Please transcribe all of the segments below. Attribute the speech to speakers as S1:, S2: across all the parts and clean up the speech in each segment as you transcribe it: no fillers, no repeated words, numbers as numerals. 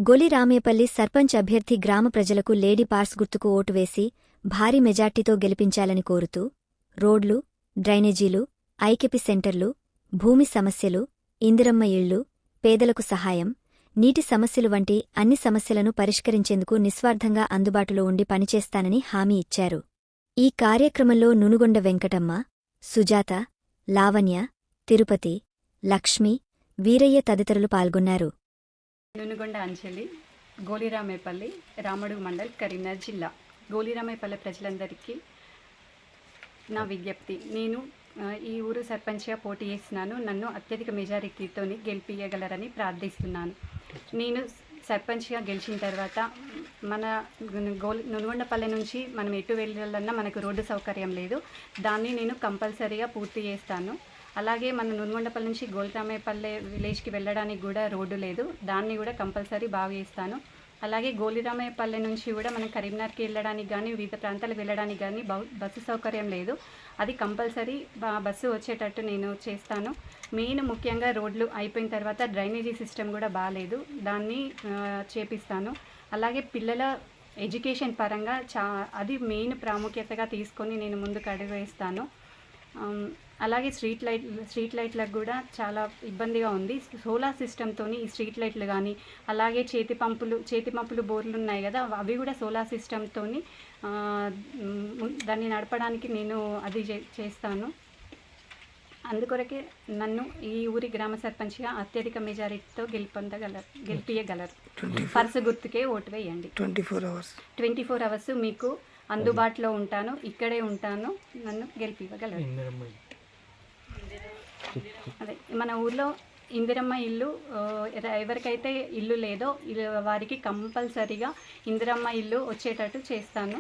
S1: గొలి రామేపల్లి సర్పంచ్ అభ్యర్థి గ్రామ ప్రజలకు లేడీ పార్స్ గుర్తుకు ఓటు వేసి భారీ మెజార్టీతో గెలిపించాలని కోరుతూ రోడ్లు, డ్రైనేజీలు, ఐకెపి సెంటర్లు, భూమి సమస్యలు, ఇందిరమ్మ ఇళ్లు, పేదలకు సహాయం, నీటి సమస్యలు వంటి అన్ని సమస్యలను పరిష్కరించేందుకు నిస్వార్థంగా అందుబాటులో ఉండి పనిచేస్తానని హామీ ఇచ్చారు. ఈ కార్యక్రమంలో నునుగొండ వెంకటమ్మ, సుజాత, లావణ్య, తిరుపతి, లక్ష్మి, వీరయ్య తదితరులు పాల్గొన్నారు.
S2: నునుగొండ అంచెలి, గోలిరామేపల్లి, రామడుగు మండల్, కరీంనగర్ జిల్లా. గోలిరామేపల్లి ప్రజలందరికీ నా విజ్ఞప్తి, నేను ఈ ఊరు సర్పంచ్గా పోటీ చేస్తున్నాను. నన్ను అత్యధిక మెజారిటీతో గెలిపియగలరని ప్రార్థిస్తున్నాను. నేను సర్పంచ్గా గెలిచిన తర్వాత మన నునుగొండపల్లె నుంచి మనం ఎటు వెళ్ళాలన్నా మనకు రోడ్డు సౌకర్యం లేదు. దాన్ని నేను కంపల్సరీగా పూర్తి చేస్తాను. అలాగే మన నునుగొండపల్లి నుంచి గోలిరామేపల్లె విలేజ్కి వెళ్ళడానికి కూడా రోడ్డు లేదు. దాన్ని కూడా కంపల్సరీ బాగు చేస్తాను. అలాగే గోలిరామేపల్లె నుంచి కూడా మనం కరీంనగర్కి వెళ్ళడానికి కానీ వివిధ ప్రాంతాలకు వెళ్ళడానికి కానీ బస్సు సౌకర్యం లేదు. అది కంపల్సరీ బస్సు వచ్చేటట్టు నేను చేస్తాను. మెయిన్ ముఖ్యంగా రోడ్లు అయిపోయిన తర్వాత డ్రైనేజీ సిస్టమ్ కూడా బాగాలేదు, దాన్ని చేపిస్తాను. అలాగే పిల్లల ఎడ్యుకేషన్ పరంగా అది మెయిన్ ప్రాముఖ్యతగా తీసుకొని నేను ముందుకు అడుగు వేస్తాను. అలాగే స్ట్రీట్ లైట్లకు కూడా చాలా ఇబ్బందిగా ఉంది. సోలార్ సిస్టమ్తో ఈ స్ట్రీట్ లైట్లు కానీ, అలాగే చేతి పంపులు బోర్లు ఉన్నాయి కదా, అవి కూడా సోలార్ సిస్టమ్తో దాన్ని నడపడానికి నేను అది చేస్తాను. అందుకొరకే నన్ను ఈ ఊరి గ్రామ సర్పంచ్గా అత్యధిక మెజారిటీతో గెలిపియగలరు. పర్సు గుర్తుకే ఓటు వేయండి. 24 అవర్స్ మీకు అందుబాటులో ఉంటాను, ఇక్కడే ఉంటాను. నన్ను గెలిపివ్వగలరు. అదే మన ఊర్లో ఇందిరమ్మ ఇల్లు ఎవరికైతే ఇల్లు లేదో వారికి కంపల్సరీగా ఇందిరమ్మ ఇల్లు వచ్చేటట్టు చేస్తాను.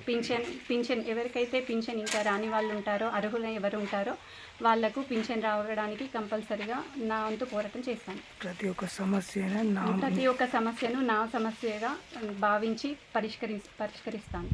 S2: పింఛన్ ఎవరికైతే పింఛన్ ఇంకా రాని వాళ్ళు ఉంటారో, అర్హులు ఎవరు ఉంటారో వాళ్లకు పింఛన్ రావడానికి కంపల్సరీగా నా వంతు పోరాటం చేస్తాను. ప్రతి ఒక్క సమస్యను నా సమస్యగా భావించి పరిష్కరిస్తాను.